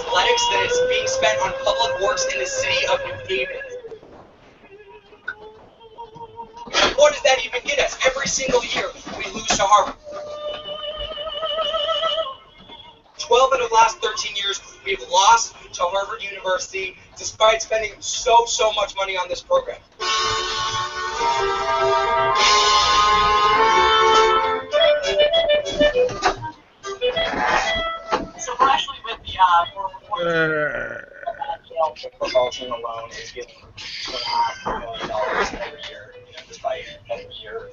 athletics than is being spent on public works in the city of New Haven. What does that even get us? Every single year, we lose to Harvard. 12 out of the last 13 years, we've lost to Harvard University despite spending so much money on this program. So we're actually with the football team alone is getting $2.5 million every year, despite every year.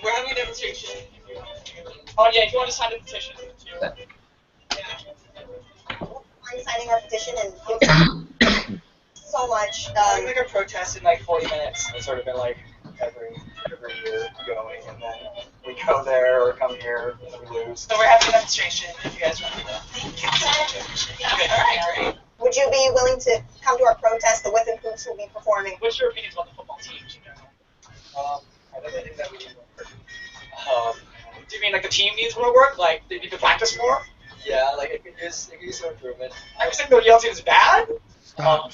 We're having a demonstration. Oh yeah, if you want to sign a petition. Yeah. I'm signing our petition and so much. I think I protested in like 40 minutes. It's sort of been like every year going, and then we go there or come here and we lose. So we're having a demonstration if you guys want to do that. Okay, alright, great. Would you be willing to come to our protest? The With and Hoops will be performing. What's your opinions about the football teams in general? I don't think that we need more. Do you mean like the team needs more work? Like they need to practice more? Yeah, like it could use some improvement. I was thinking the yell team is bad. Stop.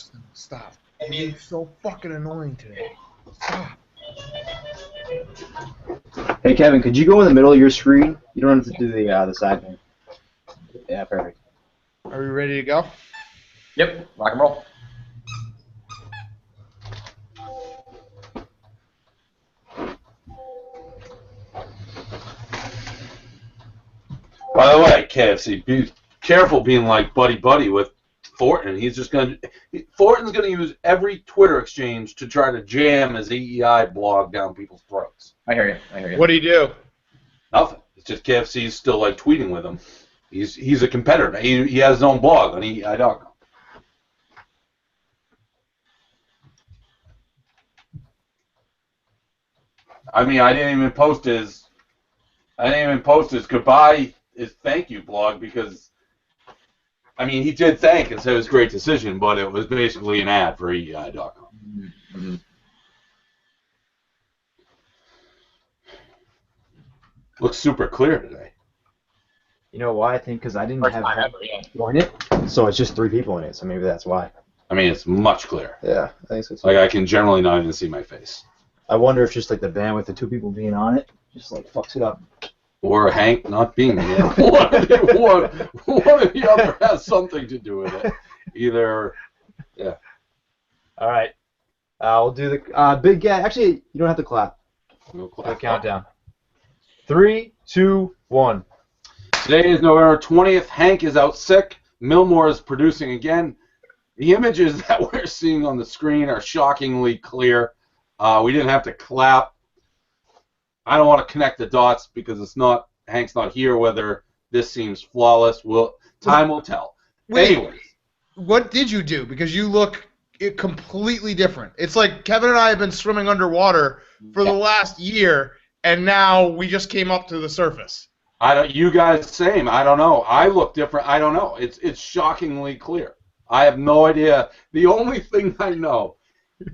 I mean, You're so fucking annoying today. Stop. Hey Kevin, could you go in the middle of your screen? You don't have to do the side thing. Yeah, perfect. Are we ready to go? Yep, rock and roll. By the way, KFC, be careful being like buddy with Fortin. He's just Fortin's gonna use every Twitter exchange to try to jam his EEI blog down people's throats. I hear you. What do you do? Nothing. It's just KFC's still like tweeting with him. He's a competitor. He has his own blog on EEI.com. I mean, I didn't even post his goodbye, his thank you blog because, I mean, he did thank and said it was a great decision, but it was basically an ad for EEI.com. Mm-hmm. Looks super clear today. You know why? I think because I didn't have join it, so it's just 3 people in it, so maybe that's why. I mean, it's much clearer. Yeah, I think so too. Like, I can generally not even see my face. I wonder if just like the bandwidth, the 2 people being on it, just like fucks it up. Or Hank not being here. one or the other has something to do with it. Either, yeah. All right. We'll do the big guy. Actually, you don't have to clap. We'll The countdown. 3, 2, 1. Today is November 20th. Hank is out sick. Millmore is producing again. The images that we're seeing on the screen are shockingly clear. We didn't have to clap. I don't want to connect the dots because Hank's not here. Whether this seems flawless, time will tell. Wait, Anyways, what did you do? Because you look completely different. It's like Kevin and I have been swimming underwater for the last year, and now we just came up to the surface. You guys same. I don't know. I look different. I don't know. It's shockingly clear. I have no idea. The only thing I know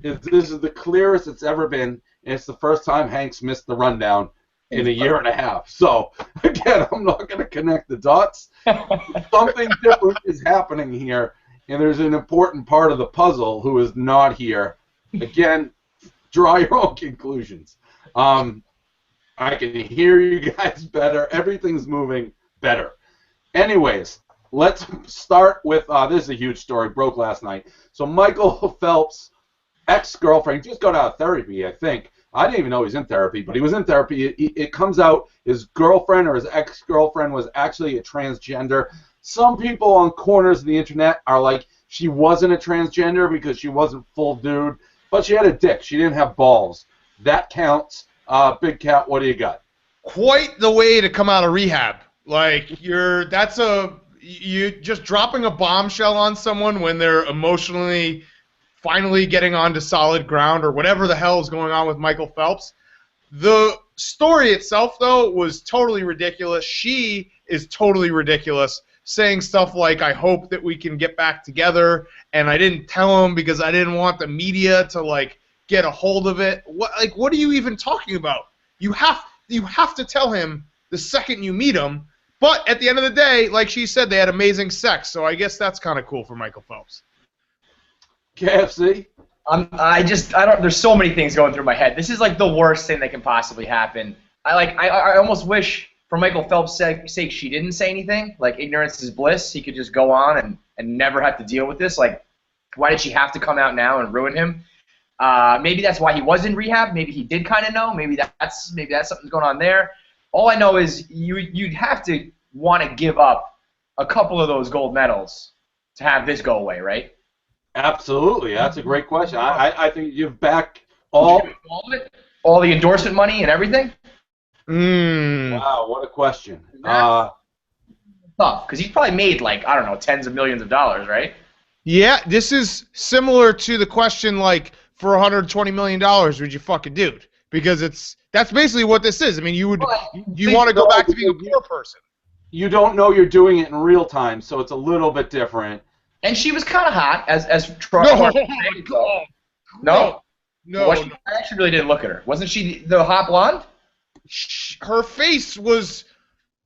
is this is the clearest it's ever been. And it's the first time Hank's missed the rundown in a year and a half. So, again, I'm not going to connect the dots. Something different is happening here, and there's an important part of the puzzle who is not here. Again, draw your own conclusions. I can hear you guys better. Everything's moving better. Anyways, let's start with, this is a huge story, broke last night. So Michael Phelps' ex-girlfriend just got out of therapy, I think. I didn't even know he was in therapy, but he was in therapy. It comes out his girlfriend or his ex-girlfriend was actually a transgender. Some people on corners of the internet are like, she wasn't a transgender because she wasn't full dude, but she had a dick. She didn't have balls. That counts. Big Cat, what do you got? Quite the way to come out of rehab. Like, you're just dropping a bombshell on someone when they're emotionally finally getting onto solid ground or whatever the hell is going on with Michael Phelps. The story itself, though, was totally ridiculous. She is totally ridiculous, saying stuff like, I hope that we can get back together, and I didn't tell him because I didn't want the media to, like, get a hold of it. What are you even talking about? You have to tell him the second you meet him But at the end of the day, like she said, they had amazing sex, so I guess that's kind of cool for Michael Phelps. KFC. I don't. There's so many things going through my head. This is like the worst thing that can possibly happen. I almost wish, for Michael Phelps' sake, she didn't say anything. Like, ignorance is bliss. He could just go on and never have to deal with this. Like, why did she have to come out now and ruin him? Maybe that's why he was in rehab. Maybe he did kind of know. Maybe that's something's going on there. All I know is you'd have to want to give up a couple of those gold medals to have this go away, right? Absolutely. That's a great question. I think you've back all of it? All the endorsement money and everything? Wow, what a question. Tough, because he's probably made, like, I don't know, tens of millions of dollars, right? Yeah, this is similar to the question, like, for $120 million, would you fuck a dude? Because that's basically what this is. I mean, you want to go back to being a poor person. You don't know you're doing it in real time, so it's a little bit different. And she was kind of hot, as Troy. No. I actually really didn't look at her. Wasn't she the hot blonde? Her face was.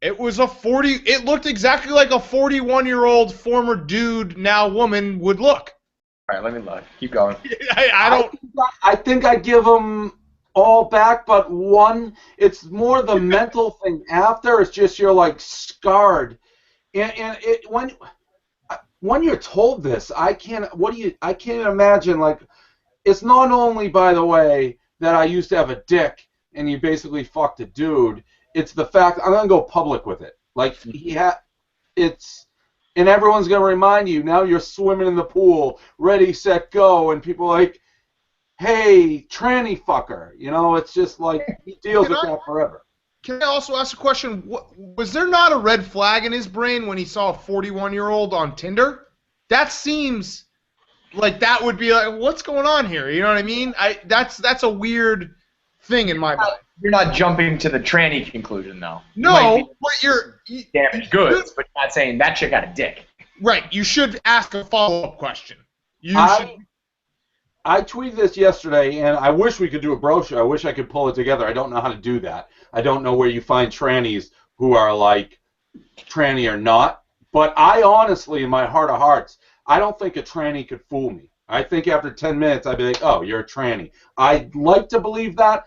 It was a 40. It looked exactly like a 41-year-old former dude, now woman, would look. All right, let me look. Keep going. I think I give them all back, but one. It's more the mental thing after. It's just you're like scarred, and when you're told this, I can't imagine, like, it's not only, by the way, that I used to have a dick and you basically fucked a dude. It's the fact I'm gonna go public with it. Like, and everyone's gonna remind you. Now you're swimming in the pool, ready, set, go, and people are like, hey, tranny fucker. You know, it's just like he deals with that forever. Can I also ask a question? Was there not a red flag in his brain when he saw a 41-year-old on Tinder? That seems like that would be like, what's going on here? You know what I mean? That's a weird thing in my mind. You're not jumping to the tranny conclusion, though. No, but you're damaged goods, but you're not saying that chick had a dick. Right. You should ask a follow-up question. I tweeted this yesterday, and I wish we could do a brochure. I wish I could pull it together. I don't know how to do that. I don't know where you find trannies who are like tranny or not. But I honestly, in my heart of hearts, I don't think a tranny could fool me. I think after 10 minutes, I'd be like, oh, you're a tranny. I'd like to believe that.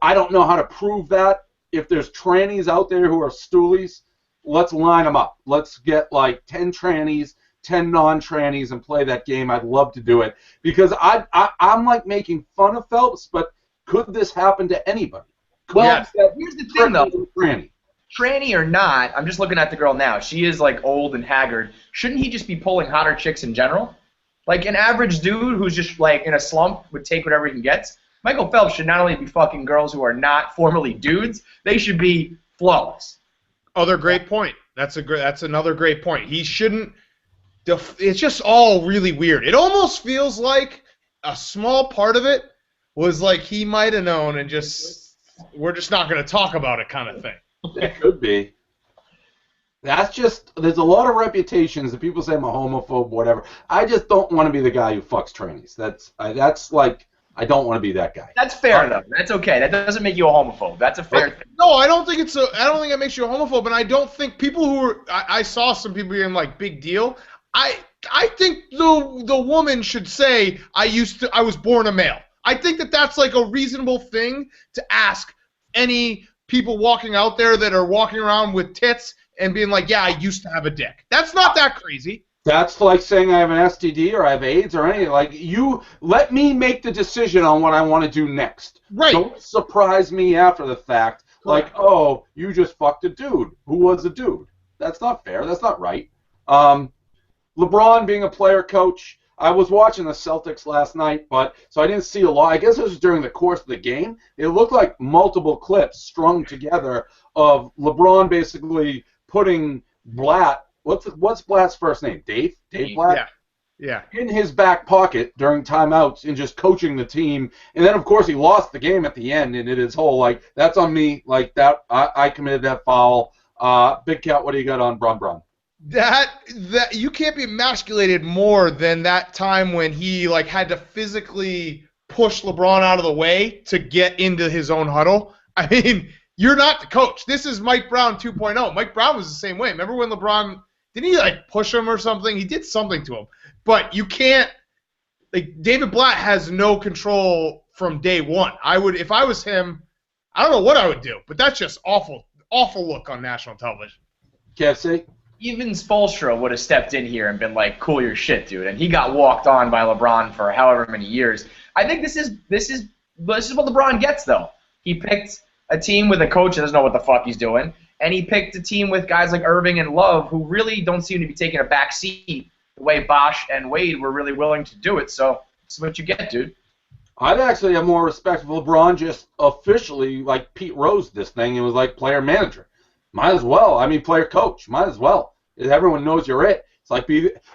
I don't know how to prove that. If there's trannies out there who are stoolies, let's line them up. Let's get like 10 trannies, 10 non-trannies, and play that game. I'd love to do it. Because I'm like making fun of Phelps, but could this happen to anybody? Well, here's the thing, though. Tranny. Tranny or not, I'm just looking at the girl now. She is, like, old and haggard. Shouldn't he just be pulling hotter chicks in general? Like, an average dude who's just, like, in a slump would take whatever he can get. Michael Phelps should not only be fucking girls who are not formerly dudes, they should be flawless. Other great point. That's another great point. He shouldn't. It's just all really weird. It almost feels like a small part of it was like he might have known and we're just not going to talk about it kind of thing. It could be. That's just, there's a lot of reputations that people say I'm a homophobe, whatever. I just don't want to be the guy who fucks trannies. That's like, I don't want to be that guy. That's fair enough. That's okay. That doesn't make you a homophobe. That's a fair thing. No, I don't think it makes you a homophobe, and I don't think people who are, I saw some people being like, big deal. I think the woman should say, I was born a male. I think that's like a reasonable thing to ask any people walking out there that are walking around with tits and being like, yeah, I used to have a dick. That's not that crazy. That's like saying I have an STD or I have AIDS or anything. Like, you let me make the decision on what I want to do next. Right. Don't surprise me after the fact. Like, oh, you just fucked a dude who was a dude. That's not fair. That's not right. LeBron being a player coach, I was watching the Celtics last night, so I didn't see a lot. I guess it was during the course of the game. It looked like multiple clips strung together of LeBron basically putting Blatt, what's Blatt's first name? Dave Blatt? Yeah. In his back pocket during timeouts and just coaching the team. And then, of course, he lost the game at the end, and it is whole, like, that's on me. Like, that I committed that foul. Big Cat, what do you got on Bron? That you can't be emasculated more than that time when he like had to physically push LeBron out of the way to get into his own huddle. I mean, You're not the coach. This is Mike Brown 2.0. Mike Brown was the same way. Remember when LeBron, didn't he like push him or something? He did something to him. But you can't, like, David Blatt has no control from day one. If I was him, I don't know what I would do, but that's just awful look on national television. KFC? Even Spoelstra would have stepped in here and been like, cool your shit, dude. And he got walked on by LeBron for however many years. I think this is what LeBron gets, though. He picked a team with a coach that doesn't know what the fuck he's doing, and he picked a team with guys like Irving and Love who really don't seem to be taking a back seat the way Bosch and Wade were really willing to do it. So this is what you get, dude. I'd actually have more respect for LeBron just officially, like, Pete Rose this thing. It was like player manager. Might as well. I mean, player coach. Might as well. Everyone knows you're it. It's like,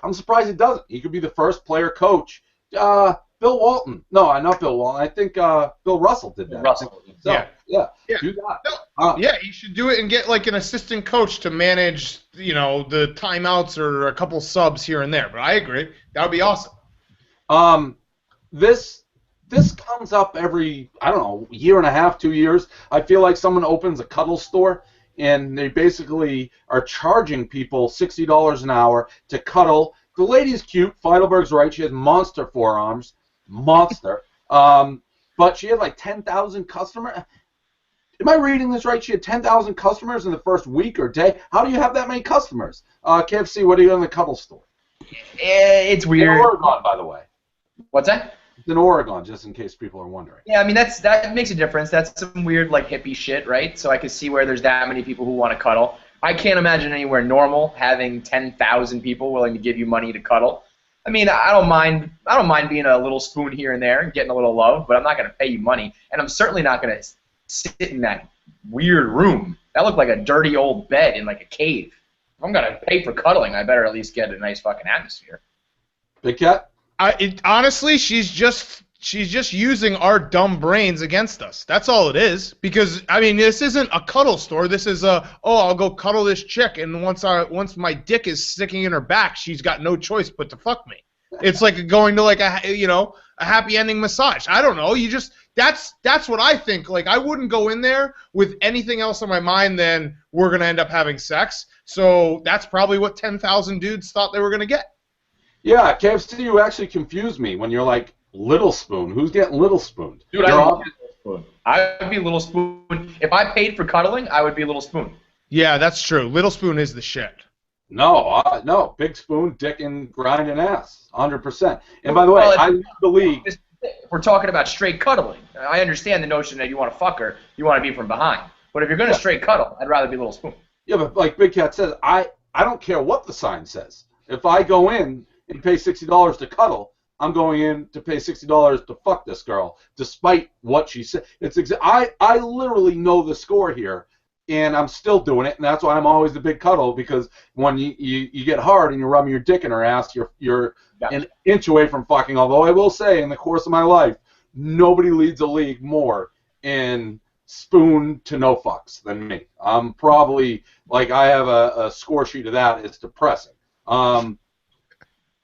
I'm surprised he doesn't. He could be the first player coach. Bill Walton. No, not Bill Walton. I think Bill Russell did that. Russell. So, yeah. Do that. Yeah, he should do it and get like an assistant coach to manage, the timeouts or a couple subs here and there. But I agree. That would be awesome. This comes up every, I don't know, year and a half, 2 years. I feel like someone opens a cuddle store, and they basically are charging people $60 an hour to cuddle. The lady's cute. Feidelberg's right. She has monster forearms. Monster. But she had like 10,000 customers. Am I reading this right? She had 10,000 customers in the first week or day. How do you have that many customers? KFC, what are you in the cuddle store? It's weird. In Oregon, by the way. What's that? It's in Oregon, just in case people are wondering. Yeah, I mean, that makes a difference. That's some weird, like, hippie shit, right? So I can see where there's that many people who want to cuddle. I can't imagine anywhere normal having 10,000 people willing to give you money to cuddle. I mean, I don't mind being a little spoon here and there and getting a little love, but I'm not going to pay you money, and I'm certainly not going to sit in that weird room. That looked like a dirty old bed in like a cave. If I'm going to pay for cuddling, I better at least get a nice fucking atmosphere. Big Cat? Honestly, she's just using our dumb brains against us. That's all it is. Because I mean, this isn't a cuddle store. This is I'll go cuddle this chick, and once my dick is sticking in her back, she's got no choice but to fuck me. It's like going to like a happy ending massage. I don't know. That's what I think. Like, I wouldn't go in there with anything else on my mind than we're gonna end up having sex. So that's probably what 10,000 dudes thought they were gonna get. Yeah, KFC, you actually confused me when you're like, Little Spoon. Who's getting Little Spooned? Dude, I would be Little Spoon. I would be Little Spoon. If I paid for cuddling, I would be Little Spoon. Yeah, that's true. Little Spoon is the shit. No, Big Spoon, dick and grinding ass, 100%. And by the way, I leave the league. If we're talking about straight cuddling, I understand the notion that you want to fuck her, you want to be from behind. But if you're going to straight cuddle, I'd rather be Little Spoon. Yeah, but like Big Cat says, I don't care what the sign says. If I go in and pay $60 to cuddle, I'm going in to pay $60 to fuck this girl, despite what she said. I literally know the score here, and I'm still doing it, and that's why I'm always the big cuddle, because when you get hard and you're rubbing your dick in her ass, you're an inch away from fucking. Although I will say, in the course of my life, nobody leads a league more in spoon to no fucks than me. I'm probably, like, I have a score sheet of that. It's depressing.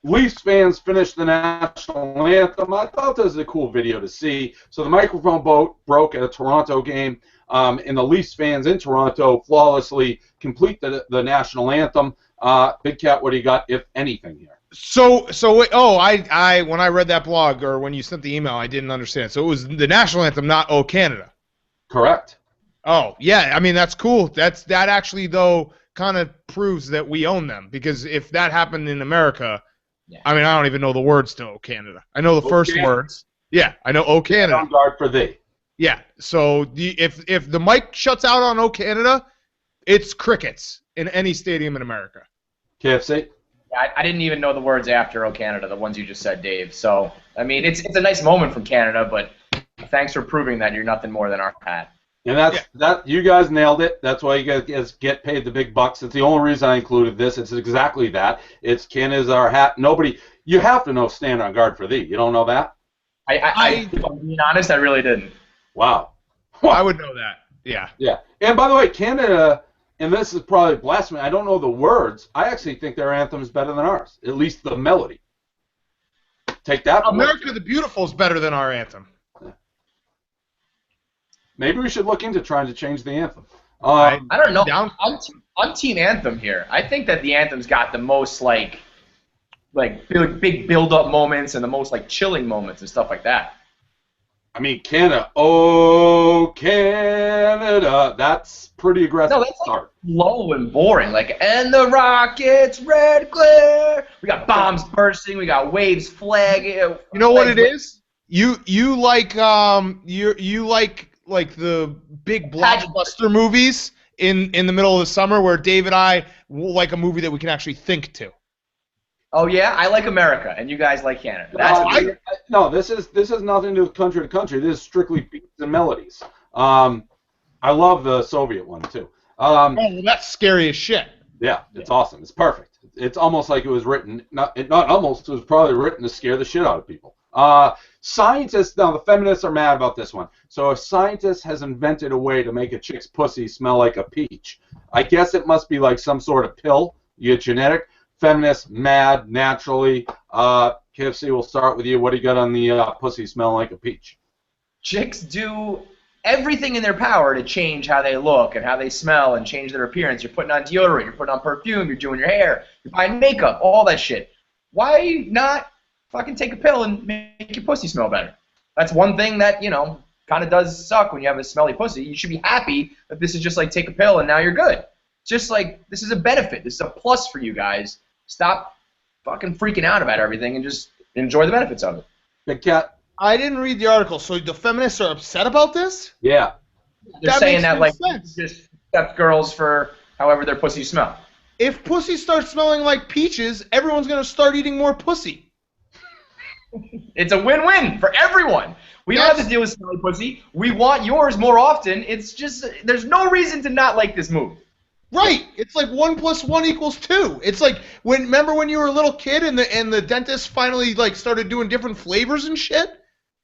Leafs fans finished the national anthem. I thought this was a cool video to see. So the microphone broke at a Toronto game, and the Leafs fans in Toronto flawlessly complete the national anthem. Big Cat, what do you got, if anything, here? So I when I read that blog, or when you sent the email, I didn't understand. So it was the national anthem, not "Oh Canada." Correct. Oh yeah, I mean that's cool. That actually though kind of proves that we own them, because if that happened in America. Yeah. I mean, I don't even know the words to "Oh Canada." I know the first words. Yeah, I know "Oh Canada." On guard for thee. Yeah, so if the mic shuts out on "Oh Canada," it's crickets in any stadium in America. KFC? I didn't even know the words after "Oh Canada," the ones you just said, Dave. So, I mean, it's a nice moment from Canada, but thanks for proving that you're nothing more than our hat. And that you guys nailed it. That's why you guys get paid the big bucks. It's the only reason I included this. It's exactly that. It's Canada's our hat. You have to know "Stand on Guard for Thee." You don't know that? If I'm being honest, I really didn't. Wow. I would know that. Yeah. Yeah. And by the way, Canada, and this is probably blasphemy, I don't know the words. I actually think their anthem is better than ours, at least the melody. Take that. America the Beautiful is better than our anthem. Maybe we should look into trying to change the anthem. I don't know. Down. I'm Team Anthem here. I think that the anthem's got the most like big build-up moments and the most like chilling moments and stuff like that. I mean, Canada. Oh, Canada. That's pretty aggressive. No, that's like low and boring. Like, and the rockets red glare. We got bombs bursting. We got waves flagging. You know what it is? You like you like the big blockbuster movies in the middle of the summer where Dave and I like a movie that we can actually think to. Oh yeah, I like America, and you guys like Canada. That's no, this has nothing to do with country to country. This is strictly beats and melodies. I love the Soviet one too. Oh, well, that's scary as shit. Yeah, it's awesome. It's perfect. It's almost like it was written. Not almost. It was probably written to scare the shit out of people. Scientists. Now the feminists are mad about this one. So a scientist has invented a way to make a chick's pussy smell like a peach. I guess it must be like some sort of pill. You get genetic. Feminists mad naturally. KFC, we'll start with you. What do you got on the pussy smell like a peach? Chicks do everything in their power to change how they look and how they smell and change their appearance. You're putting on deodorant, you're putting on perfume, you're doing your hair, you're buying makeup, all that shit. Why not fucking take a pill and make your pussy smell better? That's one thing that, kind of does suck when you have a smelly pussy. You should be happy that this is just like take a pill and now you're good. Just like this is a benefit. This is a plus for you guys. Stop fucking freaking out about everything and just enjoy the benefits of it. Big Cat? I didn't read the article, so the feminists are upset about this? Yeah. They're That saying makes that no like sense. just accept girls for however their pussy smell. If pussy starts smelling like peaches, everyone's going to start eating more pussy. It's a win-win for everyone. We don't have to deal with smelly pussy. We want yours more often. It's just there's no reason to not like this move. Right. It's like 1 + 1 = 2. It's like remember when you were a little kid and the dentist finally like started doing different flavors and shit?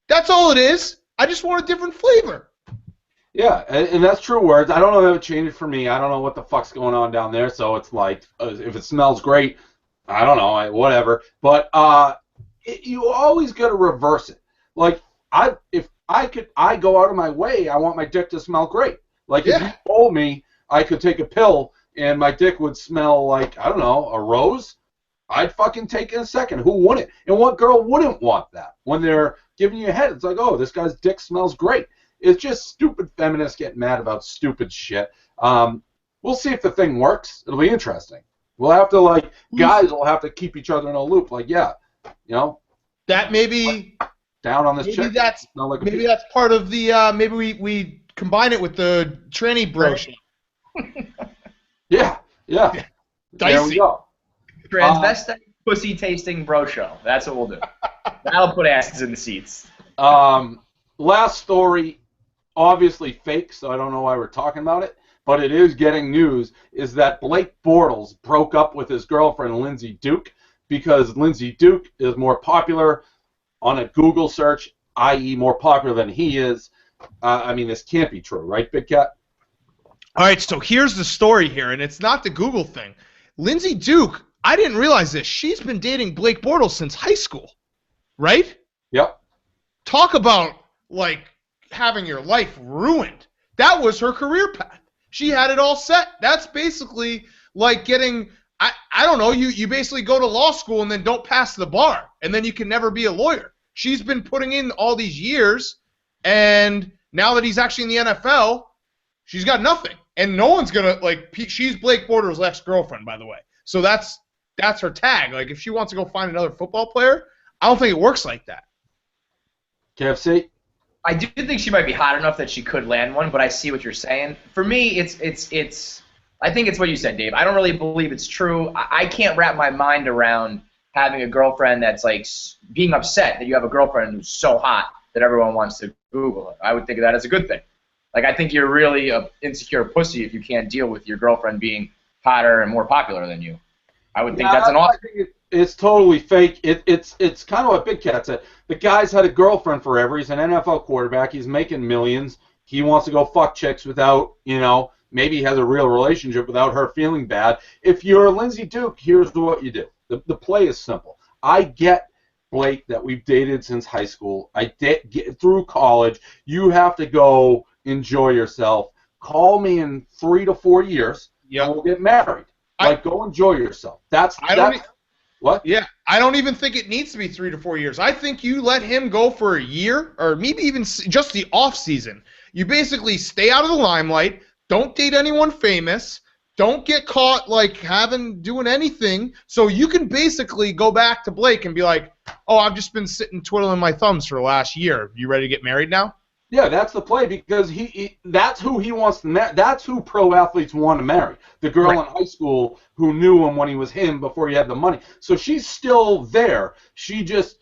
That's all it is. I just want a different flavor. Yeah, and that's true words. I don't know if it would change it for me. I don't know what the fuck's going on down there. So it's like if it smells great, I don't know, whatever. But you always got to reverse it. Like if I go out of my way, I want my dick to smell great. Like if you told me I could take a pill and my dick would smell like, I don't know, a rose, I'd fucking take it in a second. Who wouldn't? And what girl wouldn't want that? When they're giving you a head, it's like, oh, this guy's dick smells great. It's just stupid feminists getting mad about stupid shit. We'll see if the thing works. It'll be interesting. We'll have to, guys will have to keep each other in a loop. Like, yeah, That maybe down on this maybe chick. that's part of the maybe we combine it with the tranny bro shit. Yeah. There Dicey. we go. Transvestite pussy tasting bro show. That's what we'll do. That'll put asses in the seats. Last story, obviously fake, so I don't know why we're talking about it, but it is getting news, is that Blake Bortles broke up with his girlfriend Lindsay Duke because Lindsay Duke is more popular on a Google search, i.e. more popular than he is. I mean, this can't be true, right, Big Cat? All right, so here's the story here, and it's not the Google thing. Lindsay Duke, I didn't realize this. She's been dating Blake Bortles since high school, right? Yep. Talk about, having your life ruined. That was her career path. She had it all set. That's basically like getting, I don't know, you basically go to law school and then don't pass the bar, and then you can never be a lawyer. She's been putting in all these years, and now that he's actually in the NFL, she's got nothing. And no one's going to, she's Blake Bortles' ex-girlfriend, by the way. So that's her tag. Like, if she wants to go find another football player, I don't think it works like that. KFC? I do think she might be hot enough that she could land one, but I see what you're saying. For me, it's I think it's what you said, Dave. I don't really believe it's true. I can't wrap my mind around having a girlfriend that's being upset that you have a girlfriend who's so hot that everyone wants to Google it. I would think of that as a good thing. I think you're really an insecure pussy if you can't deal with your girlfriend being hotter and more popular than you. I would think that's an awesome. It's totally fake. It's kind of what Big Cat said. The guy's had a girlfriend forever. He's an NFL quarterback. He's making millions. He wants to go fuck chicks without, maybe he has a real relationship without her feeling bad. If you're Lindsay Duke, here's what you do. The play is simple. I get, Blake, that we've dated since high school. I get through college. You have to go enjoy yourself. Call me in 3 to 4 years, and we'll get married. Like, go enjoy yourself. What? Yeah, I don't even think it needs to be 3 to 4 years. I think you let him go for a year, or maybe even just the off season. You basically stay out of the limelight. Don't date anyone famous. Don't get caught like doing anything. So you can basically go back to Blake and be like, "Oh, I've just been sitting twiddling my thumbs for the last year. You ready to get married now?" Yeah, that's the play, because that's who he wants to marry. That's who pro athletes want to marry. The girl in high school who knew him when he was him before he had the money. So she's still there. She just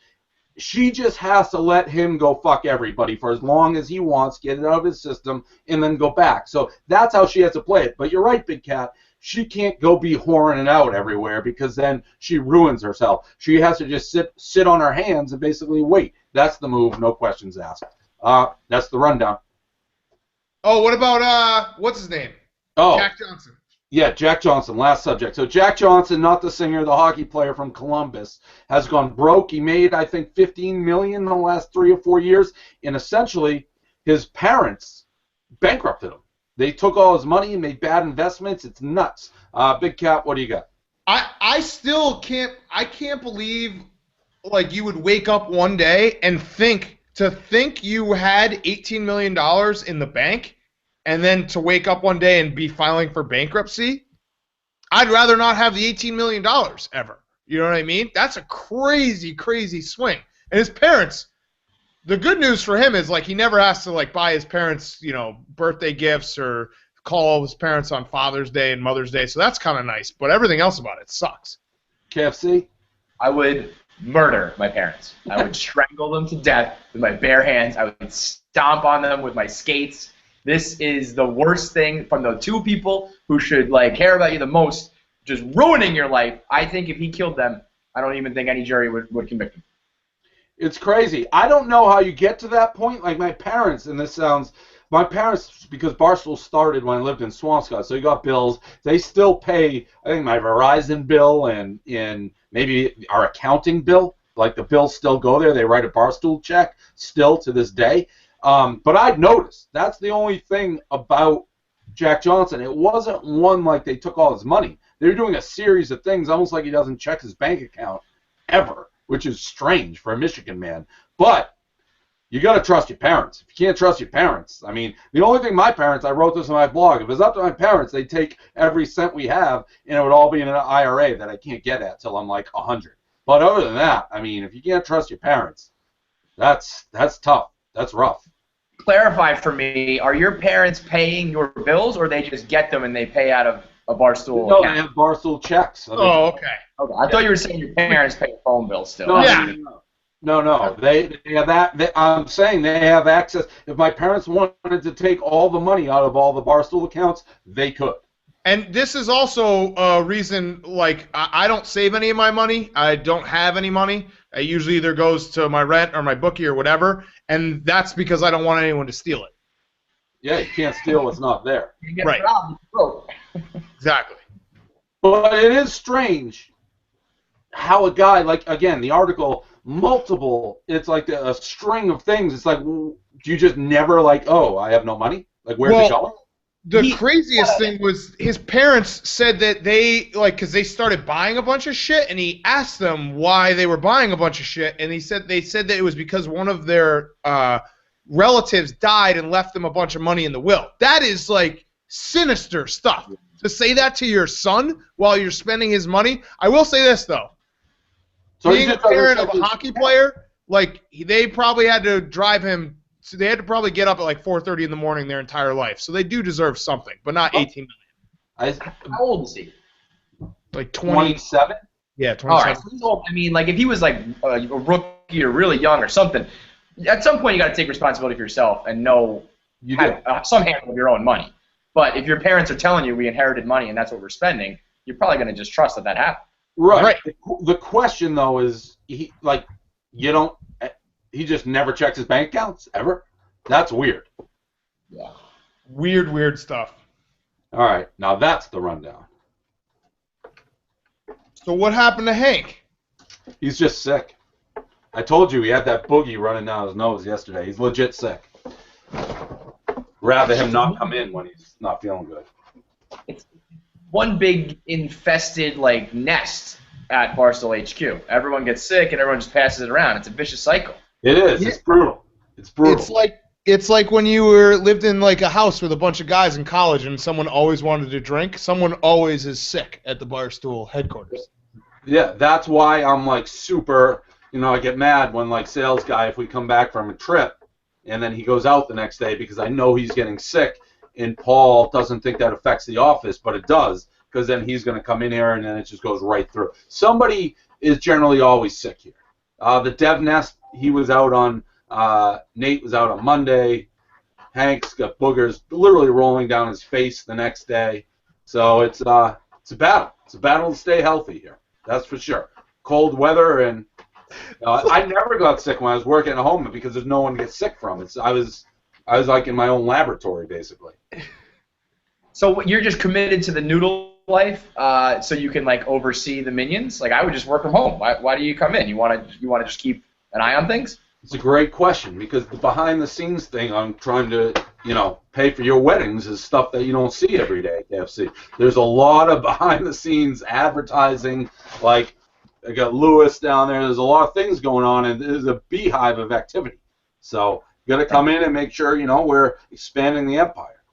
has to let him go fuck everybody for as long as he wants, get it out of his system, and then go back. So that's how she has to play it. But you're right, Big Cat. She can't go be whoring it out everywhere, because then she ruins herself. She has to just sit on her hands and basically wait. That's the move, no questions asked. That's the rundown. Oh, what about what's his name? Oh, Jack Johnson. Yeah, Jack Johnson, last subject. So Jack Johnson, not the singer, the hockey player from Columbus, has gone broke. He made, I think, $15 million in the last 3 or 4 years, and essentially his parents bankrupted him. They took all his money and made bad investments. It's nuts. Big Cat, what do you got? I still can't believe like you would wake up one day and think you had $18 million in the bank, and then to wake up one day and be filing for bankruptcy. I'd rather not have the $18 million ever. You know what I mean? That's a crazy, crazy swing. And his parents, the good news for him is, like, he never has to, like, buy his parents, birthday gifts or call his parents on Father's Day and Mother's Day. So that's kind of nice. But everything else about it sucks. KFC? I would murder my parents. I would strangle them to death with my bare hands. I would stomp on them with my skates. This is the worst thing from the two people who should care about you the most, just ruining your life. I think if he killed them, I don't even think any jury would convict him. It's crazy. I don't know how you get to that point. Like my parents, because Barstool started when I lived in Swampscott, so you got bills. They still pay, I think, my Verizon bill and maybe our accounting bill. Like the bills still go there. They write a Barstool check still to this day. But I'd noticed that's the only thing about Jack Johnson. It wasn't one like they took all his money. They were doing a series of things, almost like he doesn't check his bank account ever, which is strange for a Michigan man. But you got to trust your parents. If you can't trust your parents, I mean, the only thing I wrote this in my blog, if it was up to my parents, they'd take every cent we have, and it would all be in an IRA that I can't get at till I'm like 100. But other than that, I mean, if you can't trust your parents, that's tough. That's rough. Clarify for me, are your parents paying your bills, or they just get them and they pay out of a Barstool account? No, they have Barstool checks. Oh, okay. I thought you were saying your parents pay your phone bill still. No, Yeah. No. They have that. I'm saying they have access. If my parents wanted to take all the money out of all the Barstool accounts, they could. And this is also a reason, like, I don't save any of my money. I don't have any money. It usually either goes to my rent or my bookie or whatever, and that's because I don't want anyone to steal it. Yeah, you can't steal what's not there. Right. Exactly. But it is strange how a guy, like, again, the article, it's like a string of things. It's like, do you just never, like, oh, I have no money? Like, where's it going? The craziest thing was his parents said that because they started buying a bunch of shit, and he asked them why they were buying a bunch of shit, and they said that it was because one of their relatives died and left them a bunch of money in the will. That is, like, sinister stuff. To say that to your son while you're spending his money. I will say this, though. So being a parent of a hockey player, like, they probably had to drive him. So they had to probably get up at like 4:30 in the morning their entire life. So they do deserve something, but not 18 million. How old is he? Like 27? Yeah, 27. All right. So he's old. I mean, like if he was like a rookie or really young or something, at some point you got to take responsibility for yourself and know you have some handle of your own money. But if your parents are telling you we inherited money and that's what we're spending, you're probably going to just trust that happened. Right. The question though is he just never checks his bank accounts ever? That's weird. Yeah. Weird stuff. All right, now that's the rundown. So what happened to Hank? He's just sick. I told you he had that boogie running down his nose yesterday. He's legit sick. rather him not come in when he's not feeling good. It's one big infested like nest at Barstool HQ. Everyone gets sick and everyone just passes it around. It's a vicious cycle. It is. It's brutal. It's brutal. It's like when you lived in like a house with a bunch of guys in college and someone always wanted to drink. Someone always is sick at the Barstool headquarters. Yeah, that's why I'm like super. I get mad when like sales guy if we come back from a trip and then he goes out the next day because I know he's getting sick and Paul doesn't think that affects the office, but it does because then he's going to come in here and then it just goes right through. Somebody is generally always sick here. The dev nest, he was out on. Nate was out on Monday. Hank's got boogers literally rolling down his face the next day. So it's a battle. It's a battle to stay healthy here. That's for sure. Cold weather and I never got sick when I was working at home because there's no one to get sick from. I was like in my own laboratory basically. So you're just committed to the noodle life, so you can like oversee the minions. Like I would just work from home. Why do you come in? You want to just keep an eye on things? It's a great question because the behind-the-scenes thing I'm trying to, pay for your weddings is stuff that you don't see every day at KFC. There's a lot of behind-the-scenes advertising, like I got Lewis down there. There's a lot of things going on, and there's a beehive of activity. So you got to come in and make sure, we're expanding the empire.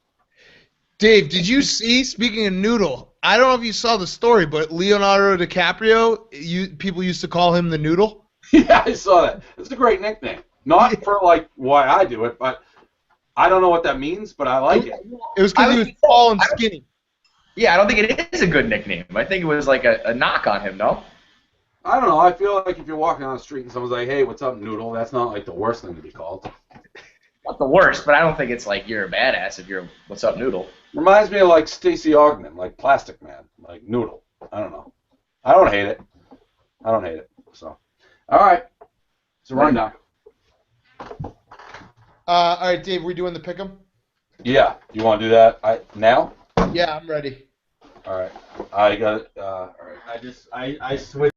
Dave, did you see, speaking of Noodle, I don't know if you saw the story, but Leonardo DiCaprio, people used to call him the Noodle? Yeah, I saw that. It's a great nickname. Not for, like, why I do it, but I don't know what that means, but I like it. It was because he was tall and skinny. Yeah, I don't think it is a good nickname. I think it was like a knock on him, no? I don't know. I feel like if you're walking on the street and someone's like, hey, what's up, Noodle, that's not, like, the worst thing to be called. Not the worst, but I don't think it's like you're a badass if you're what's up, Noodle. Reminds me of, like, Stacey Augman, like Plastic Man, like Noodle. I don't know. I don't hate it. So. All right. It's a rundown. All right, Dave, we doing the pick'em? Yeah. You want to do that now? Yeah, I'm ready. All right. I got it. All right. I switched.